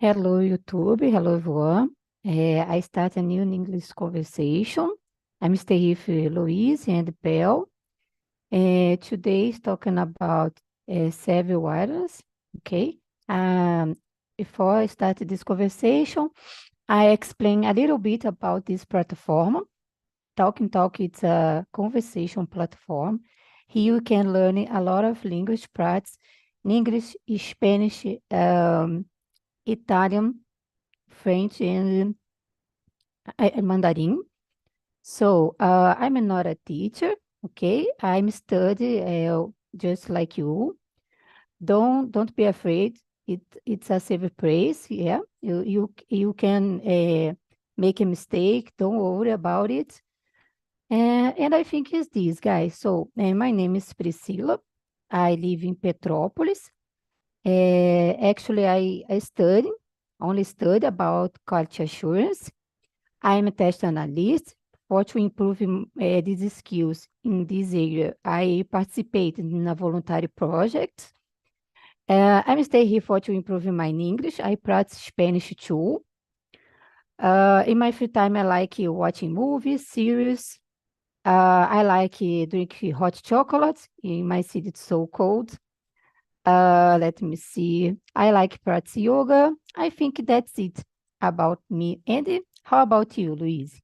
Hello, YouTube. Hello, everyone. I start a new English conversation. I'm staying with Louise and Belle. Today is talking about several wireless. Okay. Um, Before I start this conversation, I explain a little bit about this platform. Talking Talk, it's a conversation platform. Here you can learn a lot of language practice in English, Spanish, Italian, French, and Mandarin. So I'm not a teacher, okay? I'm study just like you. Don't be afraid. It's a safe place. Yeah, you can make a mistake. Don't worry about it. And I think it's this, guys. So my name is Priscila. I live in Petrópolis. Actually, I study only study about quality assurance. I'm a test analyst. For to improve these skills in this area, I participated in a voluntary project. I'm stay here for to improve my English. I practice Spanish too. In my free time, I like watching movies, series. I like drink hot chocolate. In my city, it's so cold. Let me see. I like practice yoga. I think that's it about me. And how about you, Louise?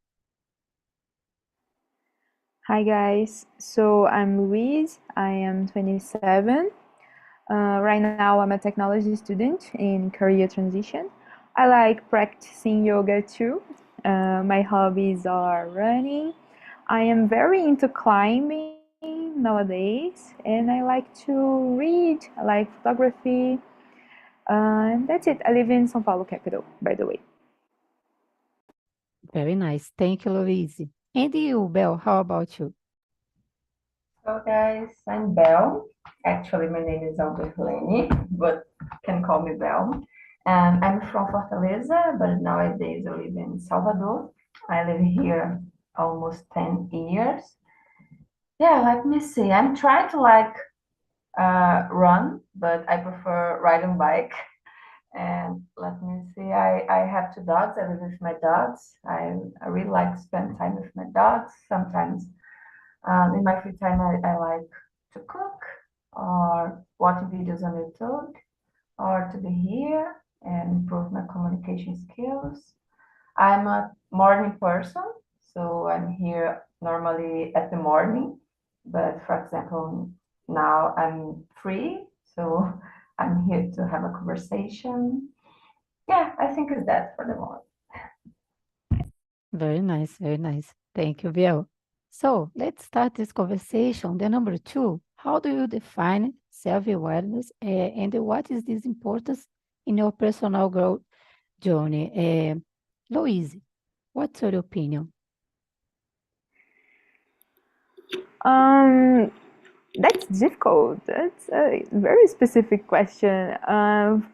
Hi guys, so I'm Louise, I am 27. Right now I'm a technology student in career transition. I like practicing yoga too. My hobbies are running. I am very into climbing nowadays and I like to read, I like photography. And that's it. I live in São Paulo capital, by the way. Very nice. Thank you, Louise. And you, Belle, how about you? Hello guys, I'm Belle. Actually, my name is Alberlene, but can call me Belle. And I'm from Fortaleza, but nowadays I live in Salvador. I live here almost 10 years. Yeah, let me see. I'm trying to run, but I prefer riding bike. And let me see, I have two dogs. I live with my dogs. I really like to spend time with my dogs. Sometimes in my free time, I like to cook or watch videos on YouTube or to be here and improve my communication skills. I'm a morning person, so I'm here normally at the morning. But for example, now I'm free, so I'm here to have a conversation. Yeah, I think it's that for the moment. Very nice, very nice. Thank you, Belle. So let's start this conversation. The number two, how do you define self-awareness and what is this importance in your personal growth journey? Louise, what's your opinion? Um, That's difficult. That's a very specific question.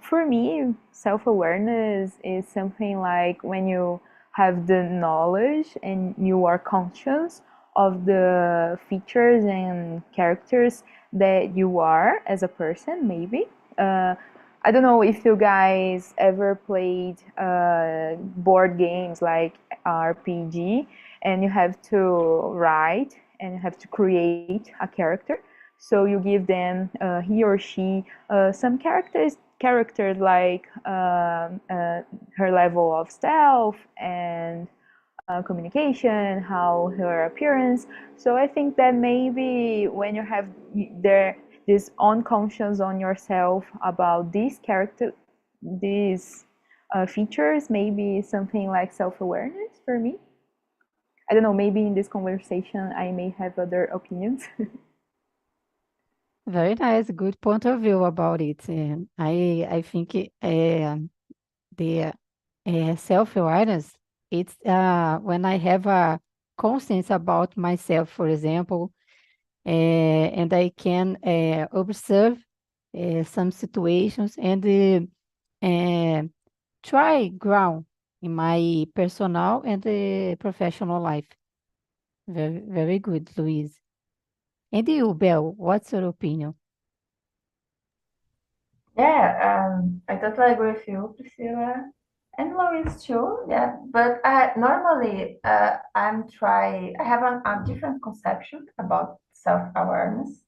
For me, self awareness is something like when you have the knowledge and you are conscious of the features and characters that you are as a person, maybe. Uh, I don't know if you guys ever played board games like RPG and you have to write and you have to create a character. So you give them he or she some characters like her level of stealth and communication, how her appearance. So I think that maybe when you have there this unconscious on yourself about these character, these features, maybe something like self-awareness for me. I don't know, maybe in this conversation I may have other opinions. Very nice, good point of view about it. And I think the self-awareness, it's when I have a conscience about myself, for example, and I can observe some situations and try ground in my personal and professional life. Very, very good, Louise. And you, Belle, what's your opinion? Yeah, I totally agree with you, Priscilla. And Louise too, yeah. But normally I have a different conception about self-awareness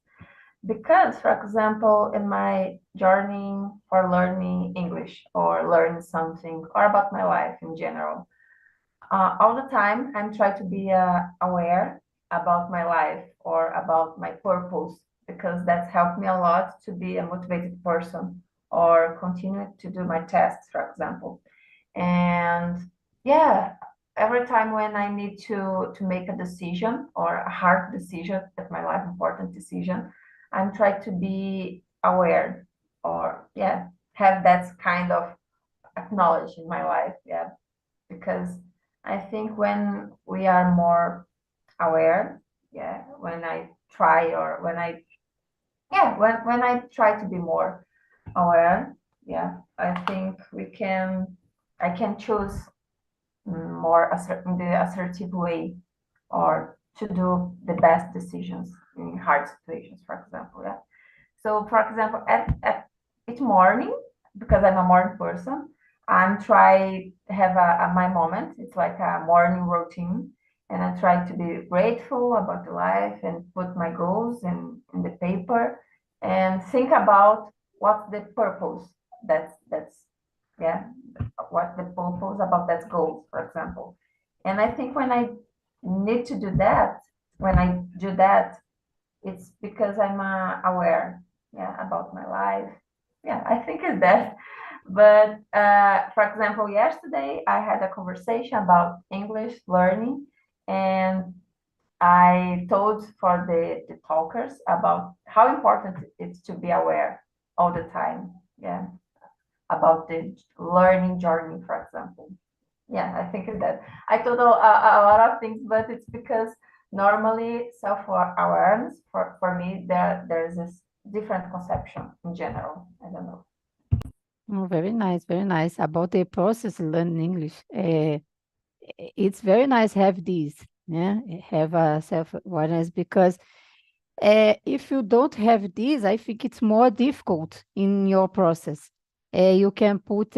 because, for example, in my journey for learning English or learning something or about my life in general, all the time I'm trying to be aware about my life or about my purpose because that's helped me a lot to be a motivated person or continue to do my tests, for example. And yeah, every time when I need to make a decision or a hard decision at my life, important decision, I'm trying to be aware or yeah, have that kind of acknowledge in my life. Yeah, because I think when we are more aware, yeah, when I try or when I yeah, when I try to be more aware, yeah, I think I can choose more in the assertive way or to do the best decisions in hard situations, for example. Yeah. So, for example, at each morning, because I'm a morning person, I'm try to have my moment. It's like a morning routine, and I try to be grateful about the life and put my goals in the paper and think about what's the purpose. That's yeah, what the purpose about that goal, for example. And I think when I need to do that, when I do that, it's because I'm aware, yeah, about my life. Yeah, I think it's that. But for example, yesterday I had a conversation about English learning, and I told for the talkers about how important it is to be aware all the time. Yeah, about the learning journey, for example. Yeah, I think that I told a lot of things, but it's because normally self-awareness for me there's this different conception in general. I don't know. Oh, very nice, very nice. About the process learning English. It's very nice have this, yeah, have a self-awareness because if you don't have this, I think it's more difficult in your process. You can put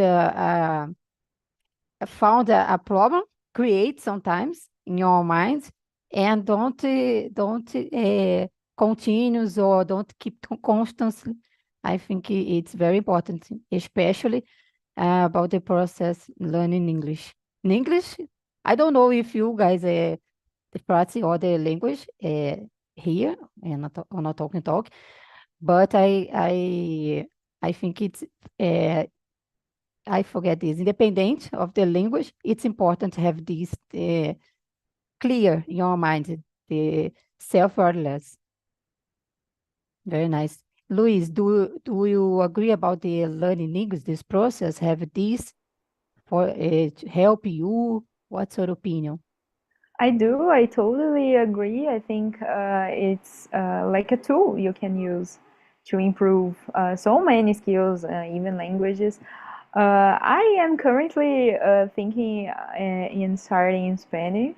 found a problem, create sometimes in your mind, and don't continues or don't keep constantly. I think it's very important, especially about the process learning English. In English, I don't know if you guys practice other language here and on a talking talk, but I think it's I forget this. Independent of the language, it's important to have this clear in your mind, the self-awareness. Very nice. Luis, do you agree about the learning English, this process, have this for to help you? What's your opinion? I do. I totally agree. I think it's like a tool you can use to improve so many skills, even languages. I am currently thinking in starting in Spanish.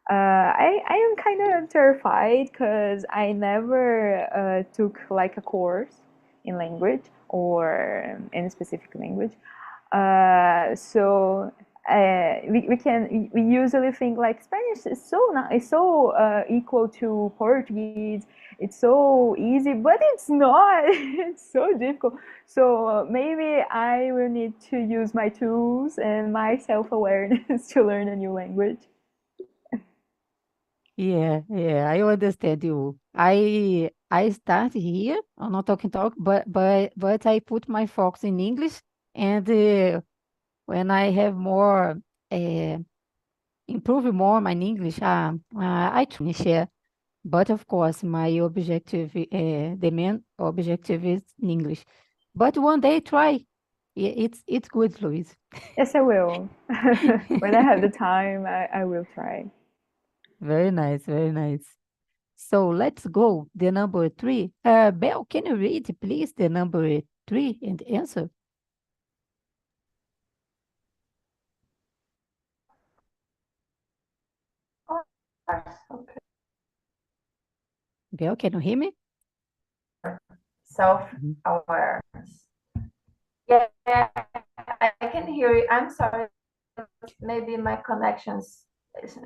I am kind of terrified because I never took like a course in language or any specific language. So we usually think like Spanish is so it's so equal to Portuguese. It's so easy, but it's not. It's so difficult. So maybe I will need to use my tools and my self-awareness to learn a new language. Yeah, yeah, I understand you. I start here on not talking talk, but I put my focus in English, and when I have more uh, improve more my English, I try to share. But of course, my objective, the main objective is in English. But one day try. It's good, Luis. Yes, I will. When I have the time, I will try. Very nice, very nice. So let's go. The number three. Belle, can you read, please, the number three and answer? Okay. Belle, can you hear me? Mhm. Self-awareness. Yeah, I can hear you. I'm sorry. Maybe my connection's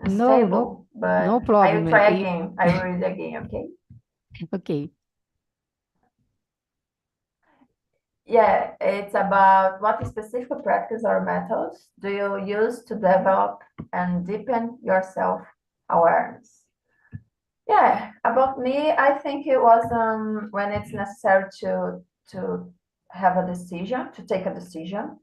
No, no, stable, but no I will problem. try again. I will read again, okay? Okay. Yeah, it's about what specific practice or methods do you use to develop and deepen your self-awareness? Yeah, about me, I think it was when it's necessary to have a decision, to take a decision,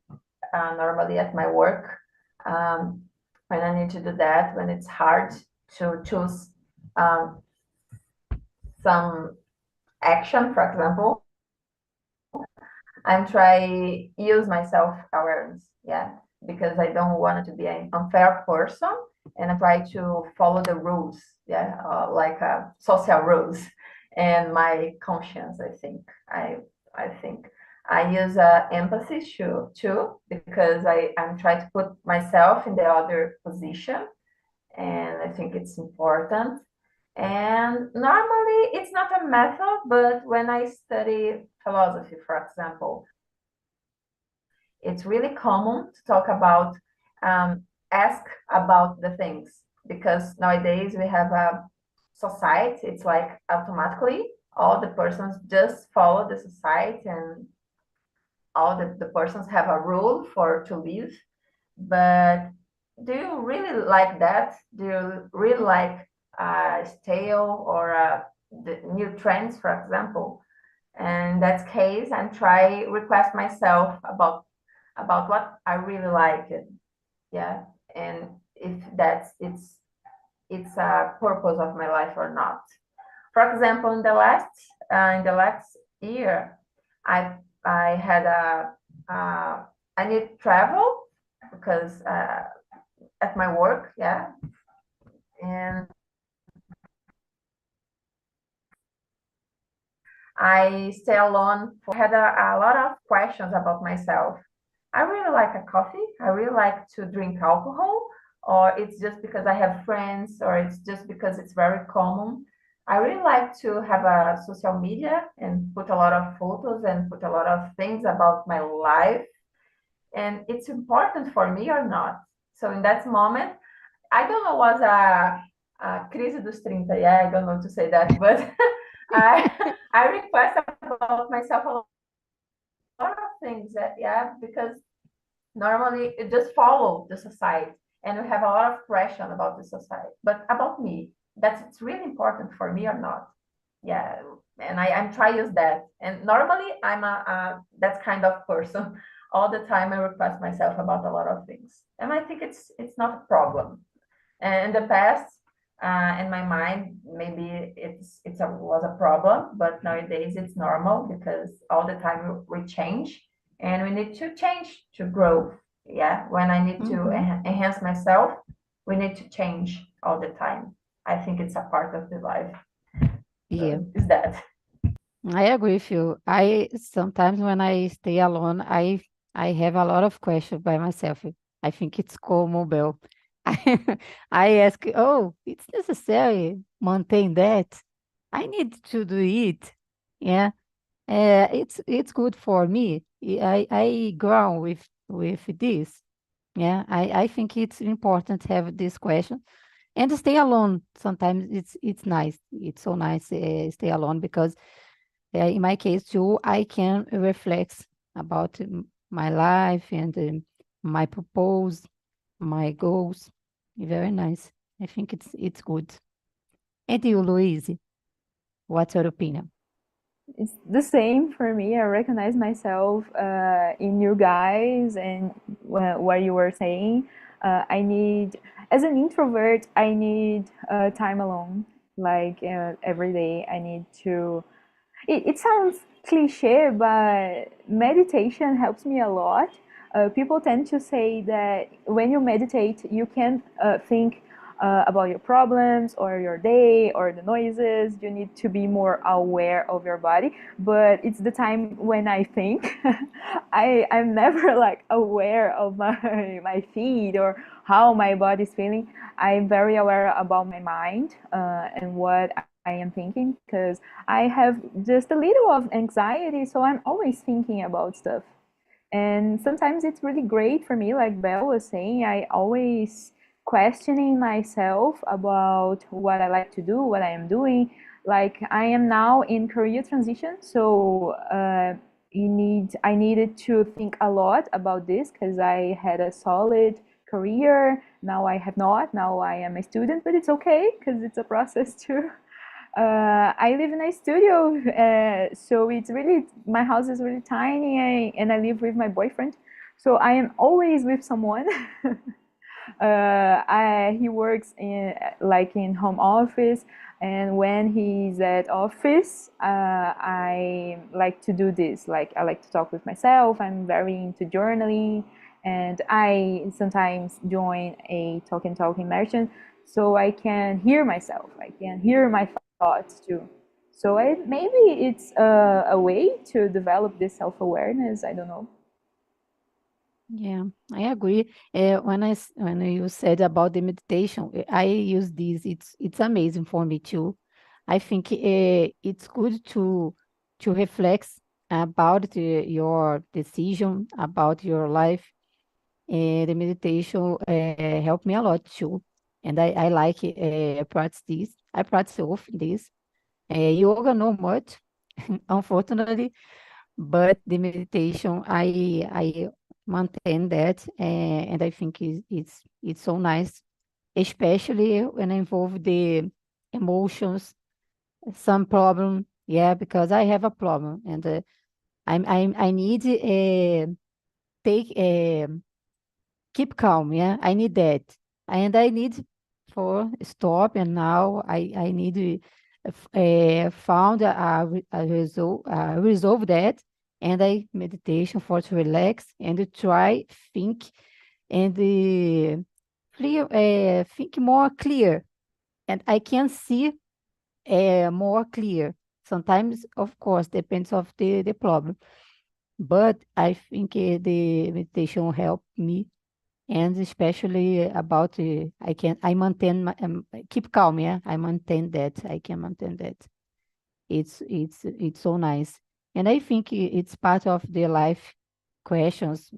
normally at my work, um, when I need to do that, when it's hard to choose um, some action, for example, I'm try use my self awareness, yeah, because I don't want to be an unfair person, and I try to follow the rules, yeah, like social rules, and my conscience. I think I use empathy too because I'm trying to put myself in the other position, and I think it's important. And normally it's not a method, but when I study philosophy, for example, it's really common to talk about, ask about the things, because nowadays we have a society, it's like automatically all the persons just follow the society, and all the persons have a rule for to live. But do you really like that? Do you really like stale or the new trends, for example? And in that case, I'm try request myself about what I really like it. Yeah, and if that's it's a purpose of my life or not. For example, in the last year, I I had I need travel because at my work, yeah, and I stay alone. I had a lot of questions about myself. I really like a coffee. I really like to drink alcohol, or it's just because I have friends, or it's just because it's very common. I really like to have a social media and put a lot of photos and put a lot of things about my life. And it's important for me or not. So in that moment, I don't know was a crise dos 30. Yeah, I don't know to say that, but I I request about myself a lot of things. Yeah, because normally it just follow the society, and we have a lot of pressure about the society. But about me, that's it's really important for me or not. Yeah, and I'm trying to use that. And normally I'm a that kind of person. All the time I request myself about a lot of things, and I think it's not a problem. And in the past, in my mind, maybe was a problem, but nowadays it's normal because all the time we change, and we need to change to grow. Yeah, when I need to Mhm. enhance myself, we need to change all the time. I think it's a part of the life. Yeah, So is that? I agree with you. I sometimes when I stay alone, I have a lot of questions by myself. I think it's common, Bell. I ask, oh, it's necessary maintain that. I need to do it. Yeah, it's good for me. I grow with this. Yeah, I think it's important to have this question and to stay alone. Sometimes it's nice. It's so nice stay alone because in my case too, I can reflect about my life and my purpose, my goals. Very nice. I think it's good. And you, Louise, what's your opinion? It's the same for me. I recognize myself in you guys and what you were saying. I need, as an introvert, I need time alone. Like every day, I need to. It sounds cliche, but meditation helps me a lot. People tend to say that when you meditate, you can think about your problems or your day or the noises. You need to be more aware of your body. But it's the time when I think. I'm never like aware of my feet or how my body's feeling. I'm very aware about my mind and what I am thinking because I have just a little of anxiety, so I'm always thinking about stuff. And sometimes it's really great for me, like Belle was saying, I always questioning myself about what I like to do, what I am doing. Like I am now in career transition, so I needed to think a lot about this because I had a solid career. Now I have not. Now I am a student, but it's okay because it's a process too. I live in a studio, so it's really my house is really tiny, and I live with my boyfriend, so I am always with someone. He works in like in home office, and when he's at office, I like to do this. Like I like to talk with myself. I'm very into journaling, and I sometimes join a talk immersion, so I can hear myself. I can hear my thoughts too. So maybe it's a way to develop this self awareness. I don't know. Yeah, I agree. When you said about the meditation, I use this. It's amazing for me too. I think it's good to reflect about your decision about your life. The meditation helped me a lot too, and I like practice this. I practice often this. Yoga, not much, unfortunately, but the meditation, I maintain that, and I think it's so nice, especially when I involve the emotions, some problem. Yeah, because I have a problem, and I need take keep calm. Yeah, I need that, and I need for stop. And now I need to found a resolve that, and I meditation for to relax and to try think and think more clear, and I can see more clear. Sometimes, of course, depends of the problem, but I think the meditation help me, and especially about I maintain my keep calm. Yeah, I maintain that. I can maintain that. It's so nice, and I think it's part of the life questions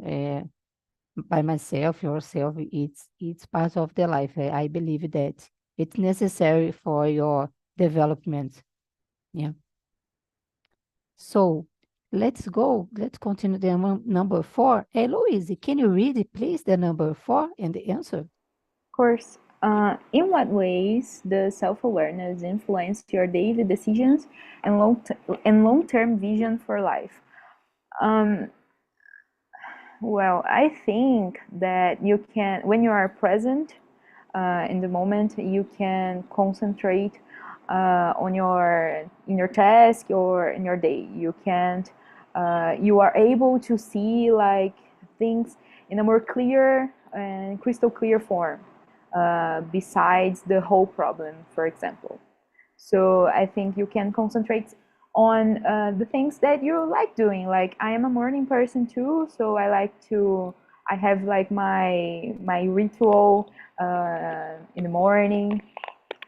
by myself, yourself. It's part of the life. I believe that it's necessary for your development. Yeah. So let's go. Let's continue the number four. Hey, Louise, can you read, please, the number four and the answer? Of course, in what ways does self-awareness influence your daily decisions and long-term vision for life? Um, well, I think that you can, when you are present in the moment, you can concentrate on your task or in your day. You are able to see like things in a more clear and crystal clear form, besides the whole problem, for example. So I think you can concentrate on the things that you like doing. Like I am a morning person too, so I have like my ritual in the morning.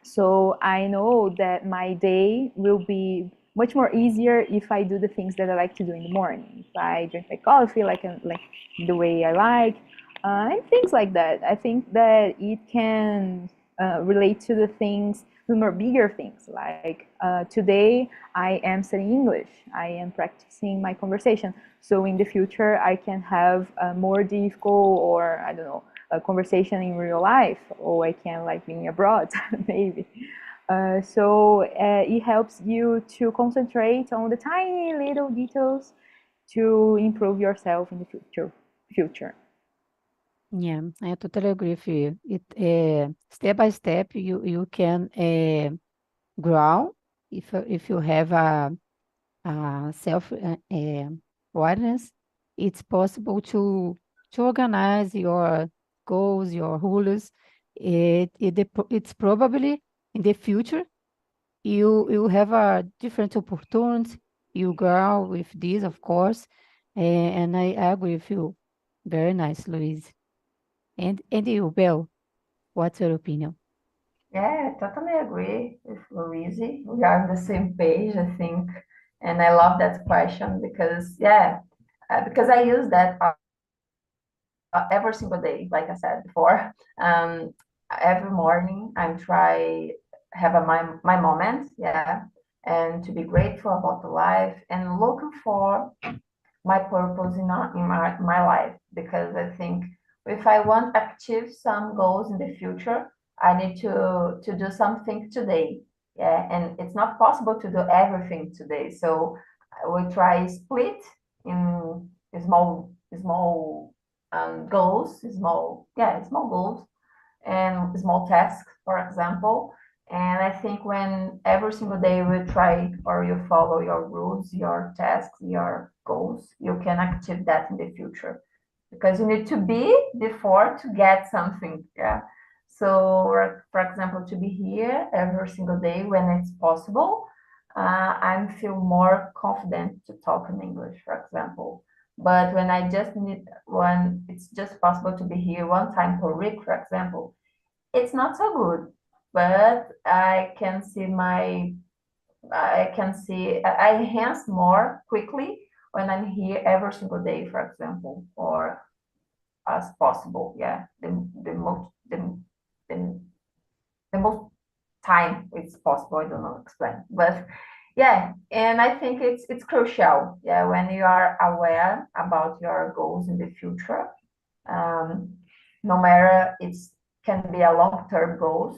So I know that my day will be much more easier if I do the things that I like to do in the morning. If I drink my coffee like the way I like, and things like that. I think that it can relate to the things, the more bigger things. Like today, I am studying English. I am practicing my conversation. So in the future, I can have a more difficult or I don't know a conversation in real life, or I can like being abroad, maybe. So it helps you to concentrate on the tiny little details to improve yourself in the future. Yeah, I totally agree with you. It step by step, you can grow if you have a self awareness. It's possible to organize your goals, your rules. It's probably in the future you have a different opportunity. You grow with this, of course, and I agree with you. Very nice, Louise. And you, Belle, what's your opinion? Yeah, I totally agree with Louise. We are on the same page, I think. And I love that question because, yeah, because I use that every single day, like I said before. Every morning I try have my moment, yeah, and to be grateful about the life and looking for my purpose in my life, because I think if I want to achieve some goals in the future, I need to do something today. Yeah, and it's not possible to do everything today. So we try split in small goals, small goals and small tasks, for example. And I think when every single day we try or you follow your rules, your tasks, your goals, you can achieve that in the future. Because you need to be before to get something. Yeah. So, for example, to be here every single day when it's possible, I feel more confident to talk in English, for example. But when it's just possible to be here one time per week, for example, it's not so good, but I enhance more quickly when I'm here every single day, for example, or as possible. Yeah, the, the most time it's possible. I don't know explain, but yeah, and I think it's crucial. Yeah, when you are aware about your goals in the future, um, no matter it's can be a long-term goals.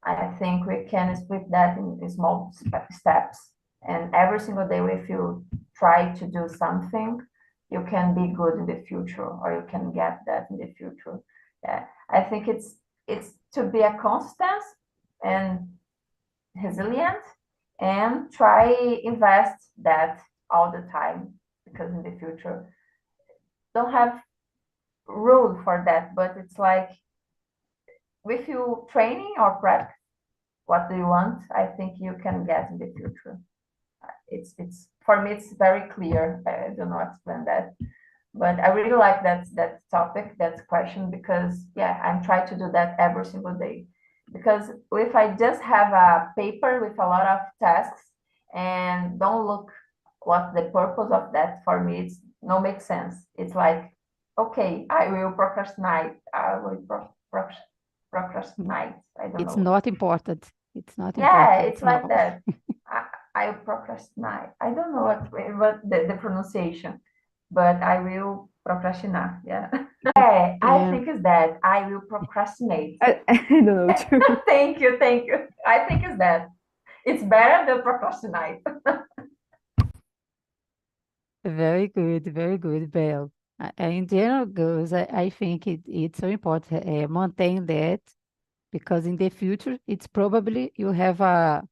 I think we can split that in small steps, and every single day if you try to do something, you can be good in the future, or you can get that in the future. Yeah, I think it's to be a constant and resilient, and try invest that all the time, because in the future don't have rule for that, but it's like with you training or prep, what do you want? I think you can get in the future. It's for me, it's very clear. I don't know how to explain that, but I really like that topic, that question, because yeah, I'm trying to do that every single day. Because if I just have a paper with a lot of tasks and don't look what the purpose of that, for me, it's no make sense. It's like, okay, I will procrastinate. I will procrastinate. I don't It's know. not important. It's not Yeah, important. it's like No. that. I, I procrastinate. I don't know what the pronunciation, but I will procrastinate. Yeah. Yeah, I Yeah, think it's that. I will procrastinate. I don't know too. Thank you, thank you. I think it's that. It's better than procrastinate. very good, Belle. In general, girls, I think it's so important maintain that, because in the future, it's probably you have a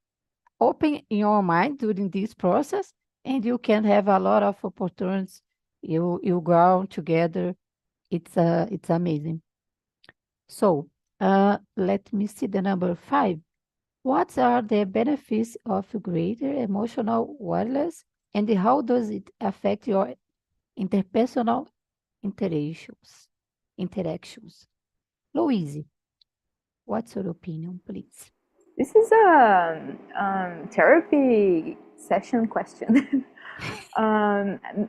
open in your mind during this process, and you can have a lot of opportunities. You grow together. It's amazing. So, let me see the number 5. What are the benefits of greater emotional awareness, and how does it affect your interpersonal interactions? Interactions. Louise, what's your opinion, please? This is a therapy session question.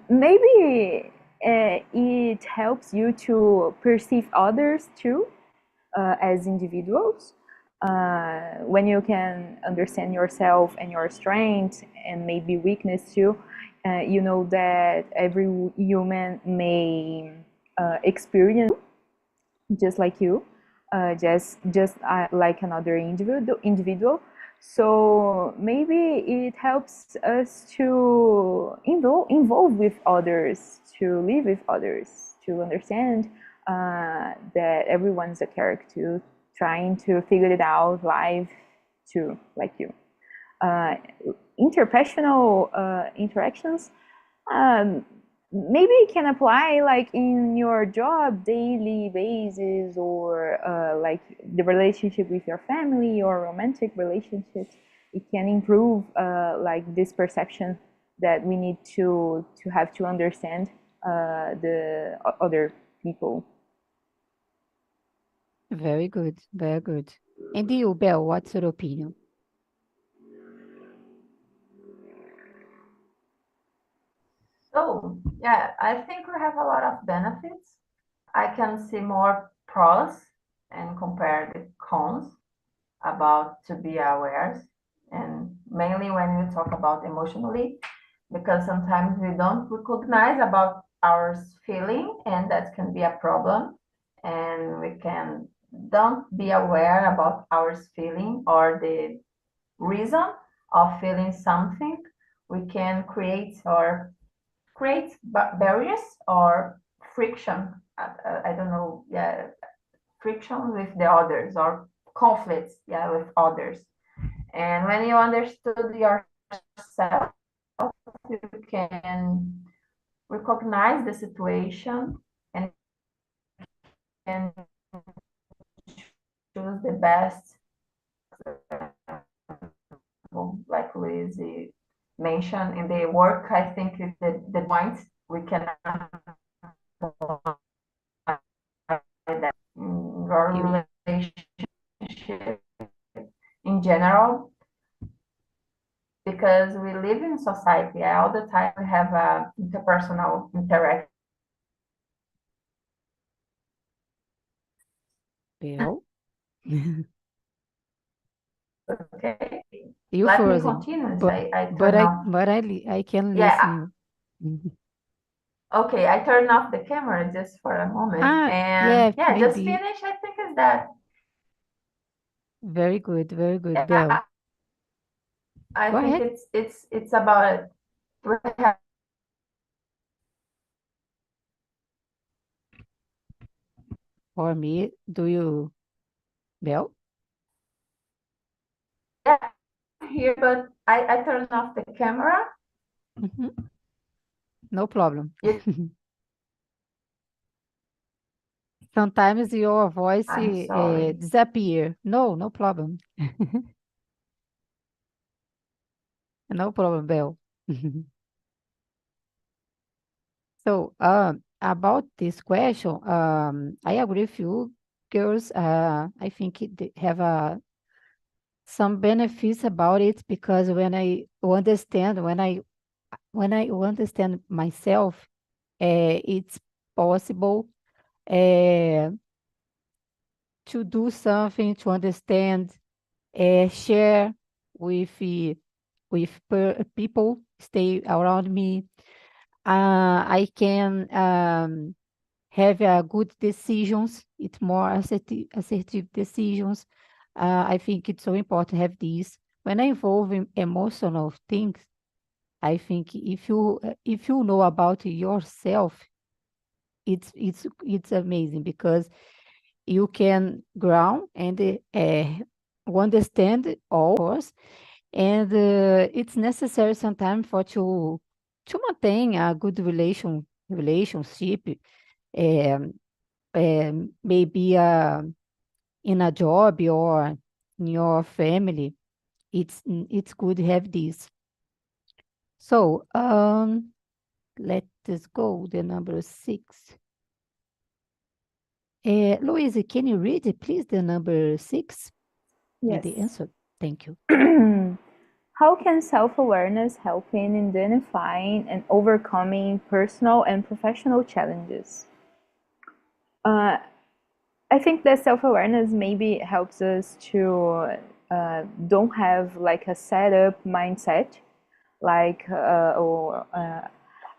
Maybe it helps you to perceive others too, as individuals. When you can understand yourself and your strengths and maybe weakness too, you know that every human may experience just like you, just like another individual. So maybe it helps us to involve with others, to live with others, to understand that everyone's a character trying to figure it out live too, like you. Uh, Interpersonal interactions, um, maybe it can apply like in your job daily basis, or like the relationship with your family or romantic relationships. It can improve like this perception that we need to have to understand the other people. Very good, very good. And you, Belle, what's your opinion? So Yeah, I think we have a lot of benefits. I can see more pros and compare the cons about to be aware, and mainly when we talk about emotionally, because sometimes we don't recognize about our feeling, and that can be a problem, and we can don't be aware about our feeling or the reason of feeling something. We can create barriers or friction. I don't know, yeah, friction with the others or conflicts, yeah, with others. And when you understood yourself, you can recognize the situation and can choose the best, like Luis mentioned in the work. I think is the point we can apply that in You, your relationship in general, because we live in society all the time. We have interpersonal interaction. Bill? Okay, You let me frozen, continue. I but turn off. I can Yeah, listen you. okay. I turn off the camera just for a moment, Ah, and yeah, yeah, just maybe. finish. I think is that. Very good, Belle. Yeah, I Go think ahead. it's about it. We have, For me, do you, Belle? yeah, here, but I turn off the camera. Mhm. No problem. You, Sometimes your voice I'm sorry. disappear. No, no problem. No problem, Belle. So, about this question, I agree with you, girls. I think they have some benefits about it because when I understand myself, it's possible uh, to do something to understand, share with people stay around me. I can have good decisions. It's more assertive decisions. I think it's so important to have these. When I involve in emotional things, I think if you know about yourself, it's amazing because you can ground and understand all, of course, and it's necessary sometimes for to maintain a good relationship, um, maybe in a job or in your family. It's good to have this. So let us go the number 6. Louise, can you read it, please, the number 6 and the Yes. answer? Thank you. How can self-awareness help in identifying and overcoming personal and professional challenges? Uh, I think that self-awareness maybe helps us to don't have like a set-up mindset, like or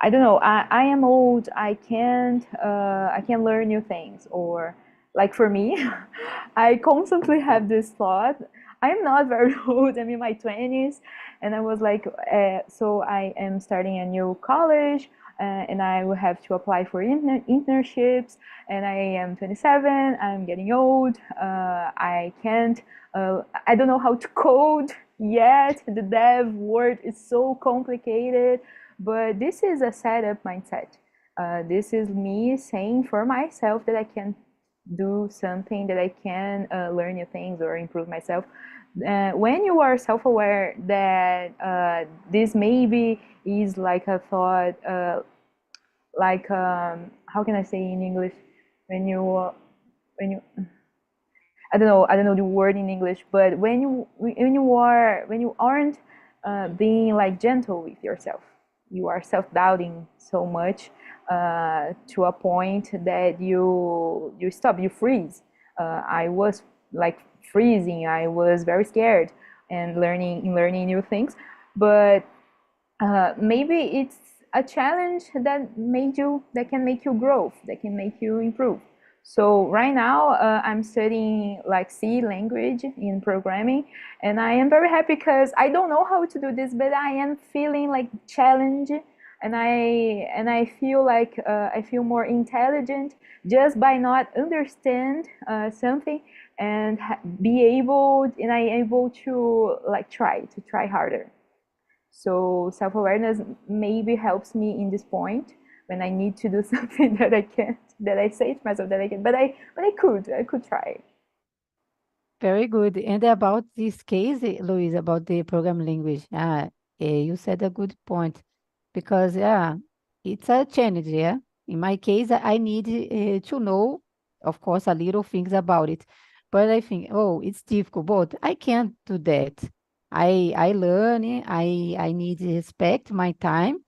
I don't know. I am old. I can't learn new things. Or like for me, I constantly have this thought. I'm not very old. I'm in my 20s, and I was like, so I am starting a new college, and I will have to apply for internships. And I am 27. I'm getting old. I can't. I don't know how to code yet. The dev word is so complicated, but this is a setup mindset. This is me saying for myself that I can do something, that I can learn new things or improve myself. When you are self-aware that this maybe is like a thought, like how can I say in English, when you I don't know the word in English, but when you aren't being like gentle with yourself, you are self-doubting so much to a point that you stop, you freeze. I was like freezing. I was very scared and learning new things, but maybe it's a challenge that can make you grow, that can make you improve. So right now I'm studying like C language in programming, and I am very happy because I don't know how to do this, but I am feeling like challenged, and I feel like I feel more intelligent just by not understand something and I able to like try harder. So self-awareness maybe helps me in this point when I need to do something that I can't, that I say to myself that I can, but I could try. Very good. And about this case, Luis, about the programming language, you said a good point because, yeah, it's a challenge, yeah. In my case, I need to know, of course, a little things about it. But I think, oh, it's difficult, but I can't do that. I learn, I need to respect my time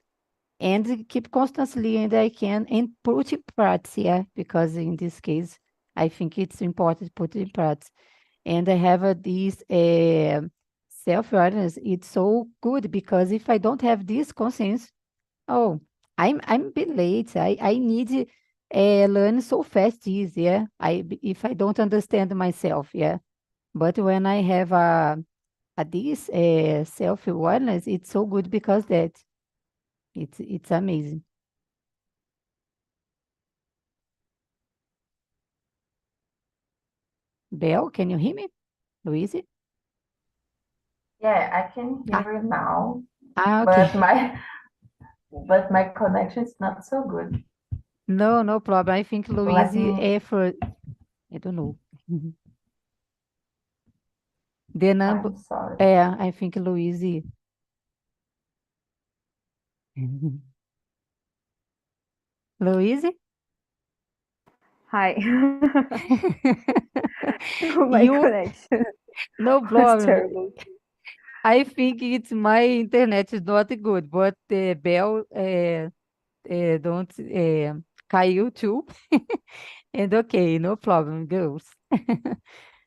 and keep constantly, and I can and put in practice, yeah, because in this case, I think it's important to put in practice. And I have this self-awareness. It's so good because if I don't have this conscience, oh, I'm a bit late. I need to learn so fast this, yeah. If I don't understand myself, yeah. But when I have a this self-awareness, it's so good because that it's amazing. Belle, can you hear me? Louise? Yeah, I can Ah, hear you now, okay. but my connection is not so good. No, no problem. I think Let Louise, me. for I don't know. The number, I'm sorry. I think Louise. Louise? Hi. No, my You, connection no was problem. terrible. I think it's my internet is not good, but the bell don't caiu too. And okay, no problem, girls.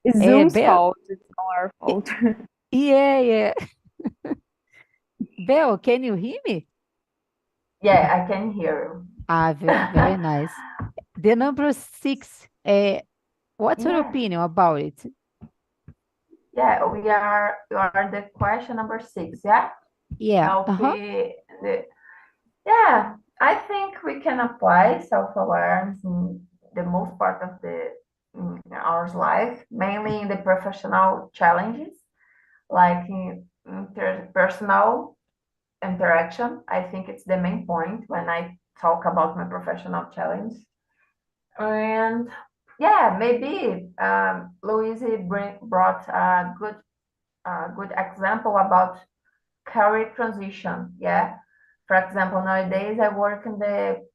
It's Zoom's Bell, fault. It's not our fault. yeah, yeah. Bell, can you hear me? Yeah, I can hear you. Very nice. The number six, what's your Yeah, opinion about it? yeah, you are the question number 6, yeah? Yeah, uh-huh. Okay. Yeah, I think we can apply self-awareness in the most part of in our life, mainly in the professional challenges, like in interpersonal interaction. I think it's the main point when I talk about my professional challenge. And yeah, maybe Louise brought a good example about career transition. Yeah, for example, nowadays I work in the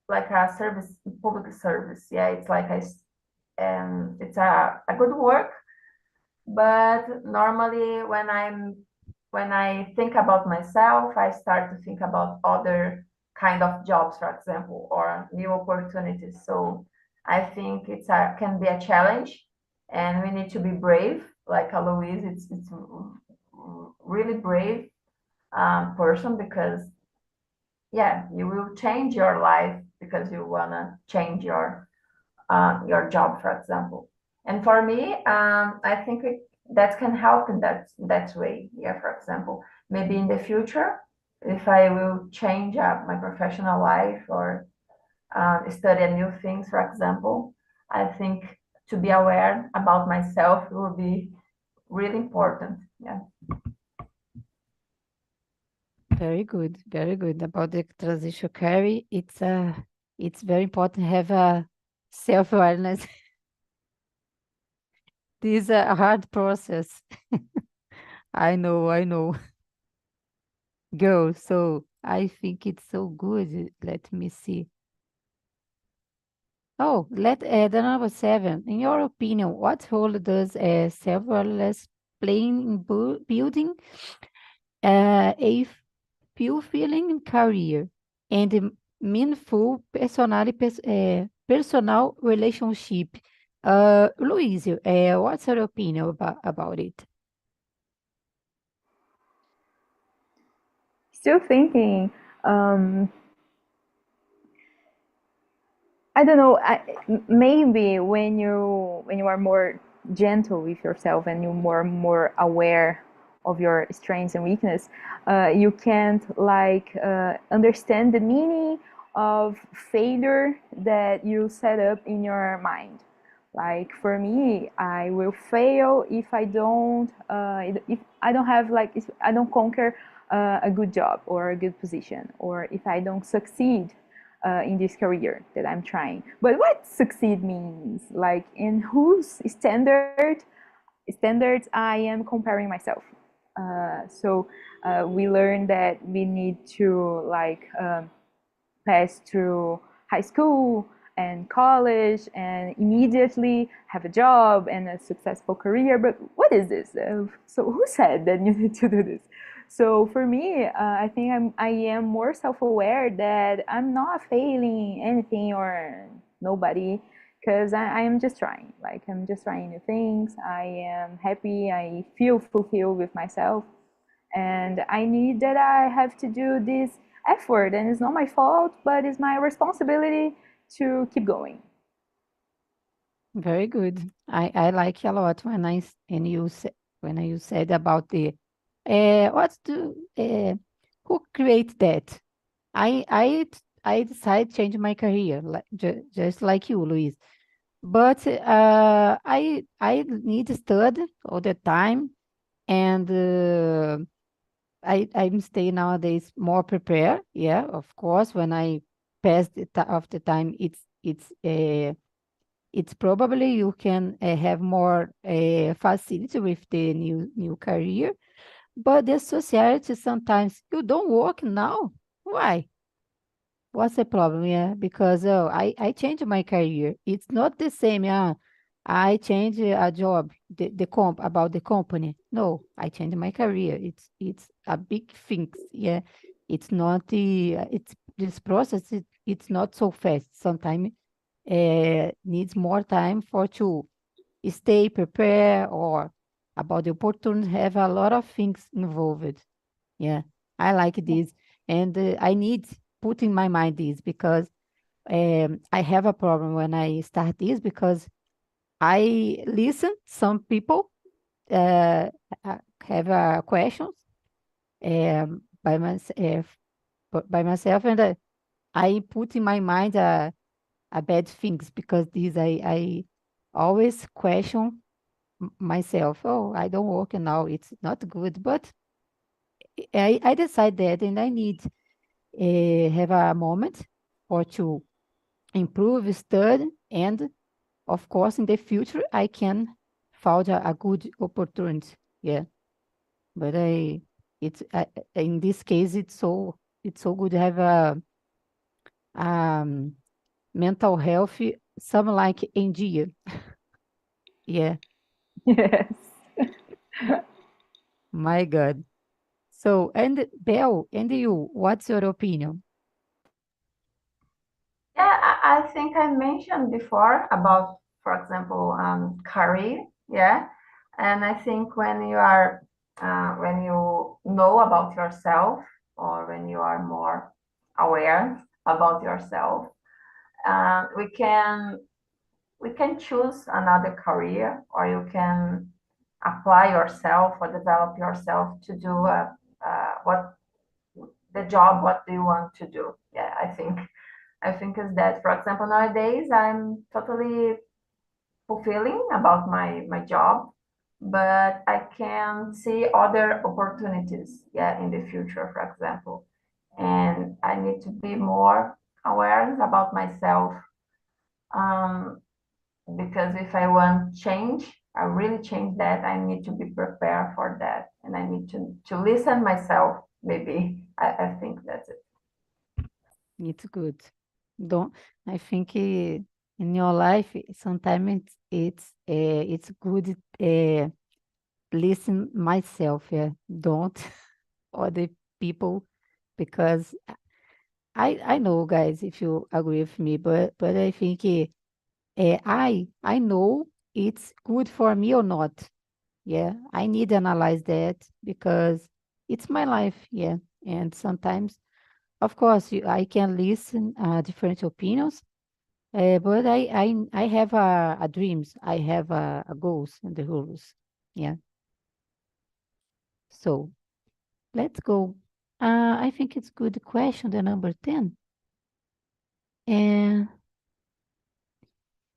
like a service, public service. Yeah, it's like it's a good work, but normally when I think about myself, I start to think about other kind of jobs, for example, or new opportunities. So I think can be a challenge, and we need to be brave. Like Aloise, it's really brave person because yeah, you will change your life because you wanna change your job, for example. And for me, I think that can help in that way. Yeah, for example, maybe in the future, if I will change my professional life or study a new things, for example, I think to be aware about myself will be really important. Yeah. Very good, very good. About the transition career, it's very important to have a self-awareness. This is a hard process. I know. Girl, so I think it's so good. Let me see. Oh, the number seven. In your opinion, what role does self-awareness play in building a fulfilling career and a meaningful personal relationship. Luis, what's your opinion about it? Still thinking. Um, I don't know. Maybe when you are more gentle with yourself and you're more aware of your strengths and weakness, you can't like understand the meaning of failure that you set up in your mind. Like for me, I will fail if I don't have like if I don't conquer a good job or a good position, or if I don't succeed in this career that I'm trying. But what succeed means, like in whose standards I am comparing myself. So we learned that we need to like pass through high school and college and immediately have a job and a successful career. But what is this? So who said that you need to do this? So for me, I think I am more self-aware that I'm not failing anything or nobody, because I am just trying. Like I'm just trying new things. I am happy. I feel fulfilled with myself, and I need that I have to do this effort, and it's not my fault, but it's my responsibility to keep going. Very good. I like a lot when you said about the what's the who create that? I decided to change my career just like you, Luis. But I need to study all the time, and I'm staying nowadays more prepared. Yeah, of course. When I pass of the time, it's probably you can have more facility with the new career. But the society sometimes you don't work now. Why? What's the problem? Yeah, because I changed my career. It's not the same. Yeah, I changed a job. The comp about the company. No, I changed my career. It's a big thing. Yeah, it's not the it's this process. It's not so fast. Sometimes needs more time for to stay prepared or about the opportunity. Have a lot of things involved. Yeah, I like this, and I need put in my mind this because I have a problem when I start this because I listen some people have questions by myself, and I put in my mind a bad things because this I always question myself. Oh, I don't work now; it's not good, but I decide that, and I need have a moment or to improve, study, and of course, in the future, I can find a good opportunity. Yeah, but in this case, it's so good to have a um, mental health, some like NGO. Yeah, Yes. my God. So, and Belle, and you, what's your opinion? Yeah, I think I mentioned before about, for example, career. Yeah, and I think when you know about yourself, or when you are more aware about yourself, we can choose another career, or you can apply yourself or develop yourself to do what the job, what do you want to do. Yeah, I think is that, for example, nowadays I'm totally fulfilling about my job, but I can see other opportunities, yeah, in the future, for example, and I need to be more aware about myself, um, because if I want change, I really change that, I need to be prepared for that, and I need to listen myself. Maybe I think that's it. It's good. Don't I think in your life sometimes it's good listen myself. Yeah, don't other people. because I know, guys, if you agree with me, but I think I know it's good for me or not. Yeah, I need to analyze that because it's my life. Yeah, and sometimes, of course, I can listen different opinions, but I have a dreams. I have a goals and the rules. Yeah, so let's go. I think it's good question, the number 10. And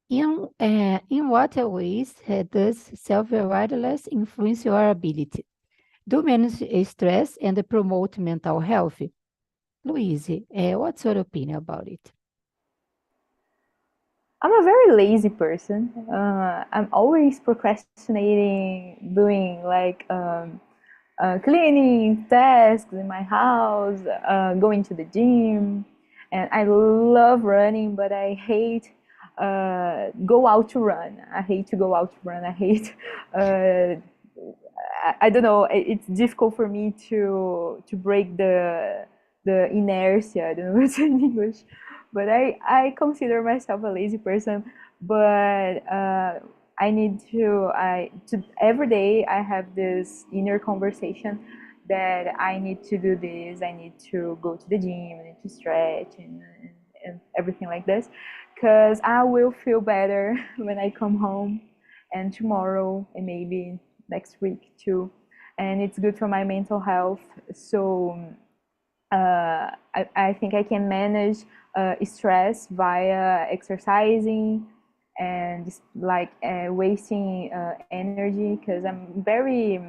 in what ways does self-awareness influence your ability to manage stress and promote mental health? Louise, what's your opinion about it? I'm a very lazy person. I'm always procrastinating, doing like cleaning tasks in my house, going to the gym, and I love running, but I hate go out to run. I hate to go out to run. I hate. Uh, I don't know. It's difficult for me to break the inertia. I don't know what's in English, but I consider myself a lazy person. But I need to every day I have this inner conversation that I need to do this. I need to go to the gym. I need to stretch and everything like this, because I will feel better when I come home and tomorrow and maybe next week too. And it's good for my mental health. So I think I can manage stress via exercising and just like wasting energy, because I'm very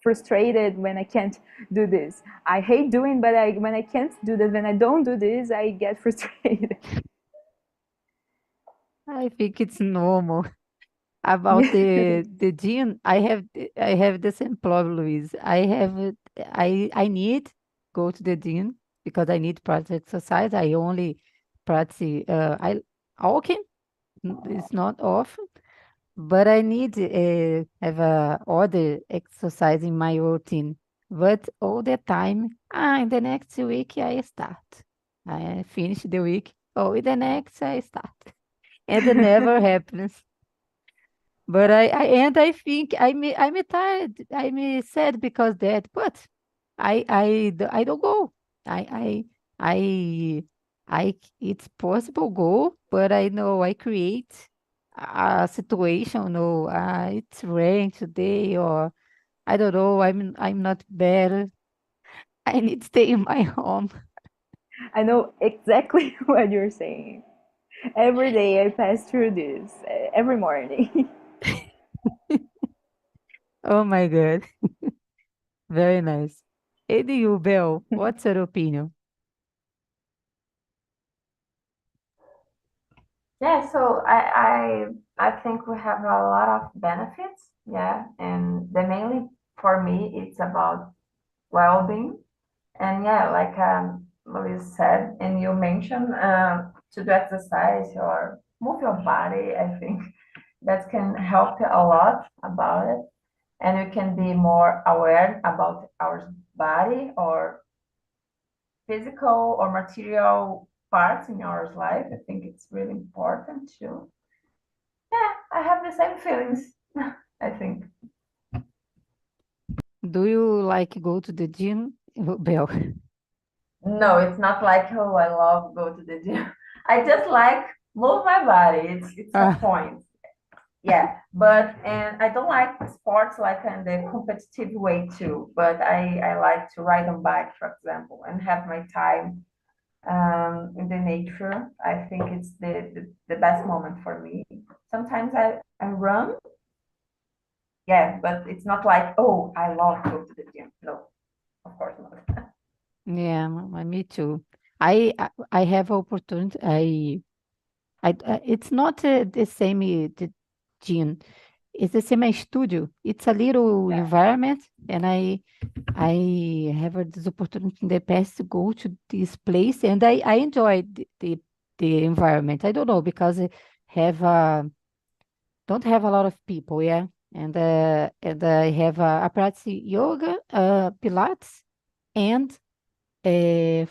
frustrated when I can't do this. I hate doing, but when I can't do this, when I don't do this, I get frustrated. I think it's normal. About the gym, I have the same problem, Luis. I need go to the gym because I need practice exercise. I only practice I walking. It's not often, but I need have a other exercise in my routine. But all the time, in the next week I start. I finish the week. Oh, in the next I start, and it never happens. But I think I'm tired. I'm sad because that. But I don't go. I I it's possible go, but I know I create a situation. No, it's rain today, or I don't know. I'm not better. I need to stay in my home. I know exactly what you're saying. Every day I pass through this, every morning. Oh my God, very nice. And you, Belle, what's your opinion? Yeah, so I think we have a lot of benefits, yeah, and the mainly for me it's about well-being. And yeah, like Louise said, and you mentioned to do exercise or move your body, I think that can help a lot about it. And we can be more aware about our body or physical or material parts in our life. I think it's really important too. Yeah, I have the same feelings, I think. Do you like go to the gym, Belle? No, it's not like, oh, I love go to the gym. I just like move my body. It's a Ah, point. Yeah, but and I don't like sports like in the competitive way too. But I like to ride on bike, for example, and have my time in the nature. I think it's the best moment for me. Sometimes I run, yeah, but it's not like, oh, I love to go to the gym. No, of course not. yeah, me too. I have opportunity. It's not the same the gym. It's the same as studio. It's a little Yeah. environment, and I have this opportunity in the past to go to this place, and I enjoy the environment. I don't know because I have don't have a lot of people, yeah, and I have I practice yoga, Pilates, and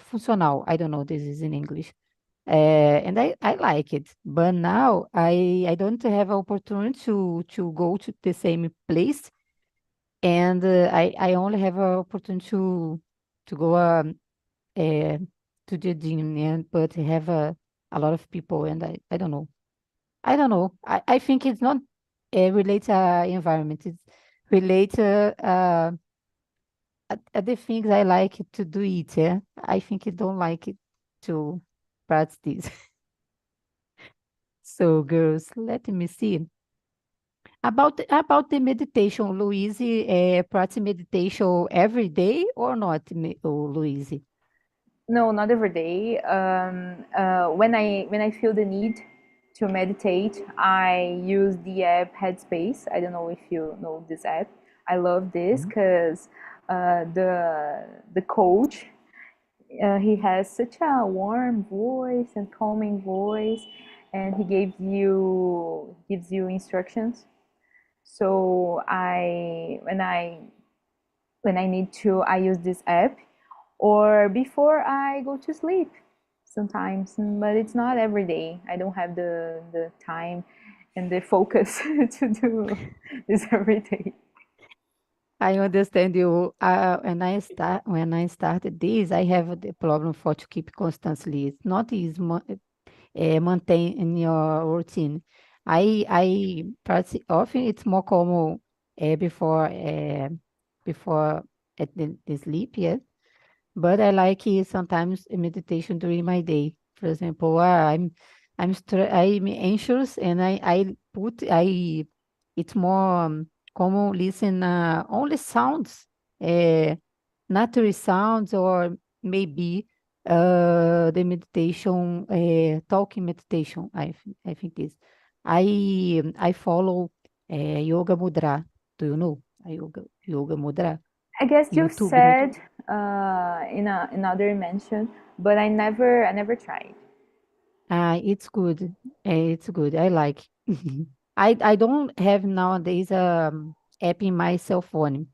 funcional. I don't know this is in English. And I like it. But now I don't have opportunity to go to the same place. And I only have an opportunity to go uh, to the gym, and but have a lot of people, and I don't know. I don't know. I think it's not related environment. It's related the things I like to do it. Yeah? I think I don't like it to practice this. So, girls, let me see. About the meditation, Louise, practice meditation every day or not, Louise? No, not every day. When I feel the need to meditate, I use the app Headspace. I don't know if you know this app. I love this Mhm. because the coach, he has such a warm voice and calming voice, and he gives you instructions. So I when I need to, I use this app, or before I go to sleep sometimes, but it's not every day. I don't have the time and the focus to do this every day. I understand you. When I started this, I have the problem for to keep constantly. It's not easy maintain in your routine. I practice often. It's more common before at the sleep. Yes, but I like sometimes a meditation during my day. For example, I'm anxious, and I it's more common listen only sounds, uh, natural sounds, or maybe the meditation, talking meditation. I think this. I follow yoga mudra. Do you know yoga mudra? I guess you've YouTube, no said YouTube. in another mention, but I never tried. It's good. It's good. I like. I don't have nowadays app in my cell phone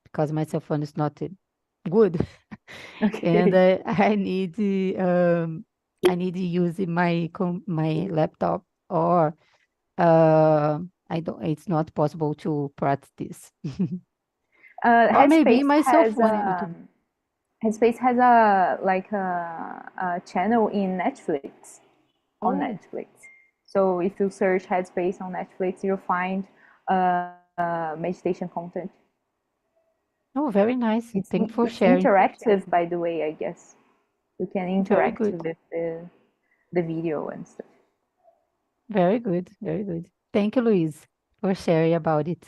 because my cell phone is not good, and Okay. I need to use my laptop, or I don't. It's not possible to practice this, or maybe Headspace my cell has phone YouTube. Headspace has a a channel in Netflix, on Oh, Netflix. So if you search Headspace on Netflix, you'll find meditation content. oh, very nice. Thank you for It's sharing. interactive, by the way. I guess you can Very interact good. with the video and stuff. Very good. Very good. Thank you, Luis, for sharing about it.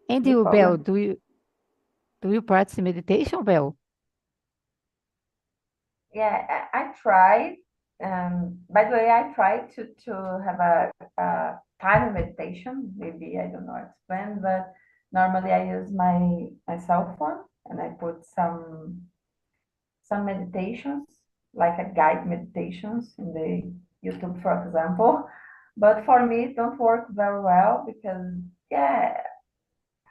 And No you, Belle, problem. do you practice meditation, Belle? Yeah, I tried. By the way, I tried to have a time meditation. Maybe I don't know how to explain, but normally I use my cell phone and I put some meditations, like a guide meditations in the YouTube, for example. But for me, it don't work very well because yeah,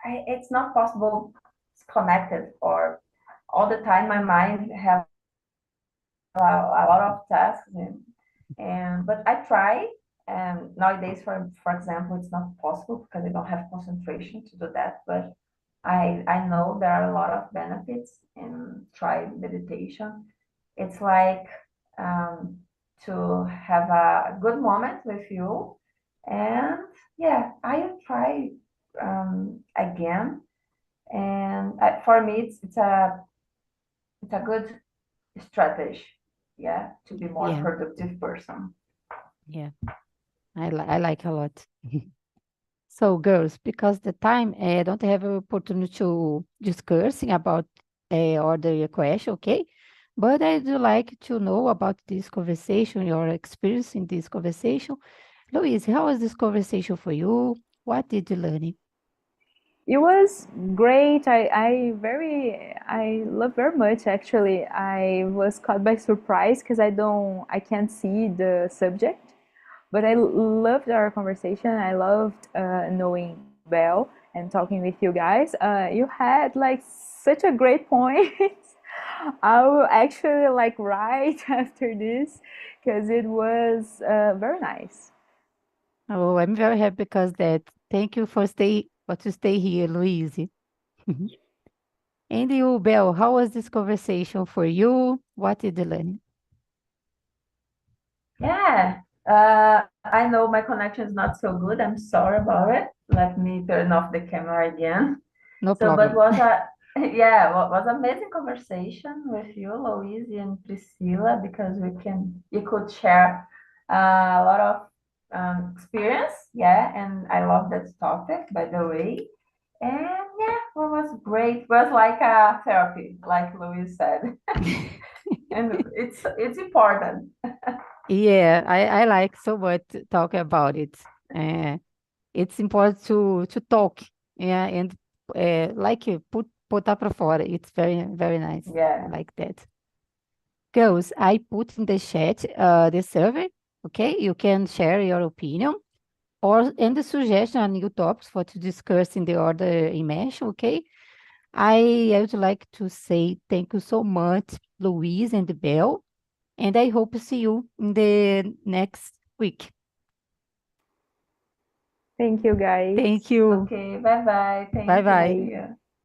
it's not possible. It's connected or all the time my mind have a lot of tasks and but I try and nowadays for example it's not possible because I don't have concentration to do that but I know there are a lot of benefits in try meditation. It's like um, to have a good moment with you and yeah I will try again and for me it's a good strategy, yeah, to be more Yeah, productive person. yeah. I like a lot. So, girls, because the time I don't have an opportunity to discussing about other question, okay? But I do like to know about this conversation, your experience in this conversation. Louise, how was this conversation for you? What did you learn? It was great. I love very much actually. I was caught by surprise because I can't see the subject, but I loved our conversation. I loved knowing Belle and talking with you guys. You had like such a great point. I will actually like write after this because it was very nice. Oh, I'm very happy because that. Thank you for to stay here, Louise. And you, Belle, how was this conversation for you? What did you learn? Yeah, I know my connection is not so good. I'm sorry about it. Let me turn off the camera again. No So, but problem. was a yeah, was amazing conversation with you, Louise and Priscilla, because you could share a lot of experience. Yeah, and I love that topic, by the way. And yeah, it was great. It was like a therapy, like Louise said, and it's important. Yeah, I like so much to talk about it. Uh, it's important to talk, yeah, and like you put up for it. It's very nice. I Yeah. like that. Girls, I put in the chat the survey. Okay, you can share your opinion or and the suggestion on new topics for to discuss in the order image. Okay, I would like to say thank you so much, Louise and Belle, and I hope to see you in the next week. Thank you, guys. Thank you. Okay, bye bye. Bye Thank you, bye. Bye. dear.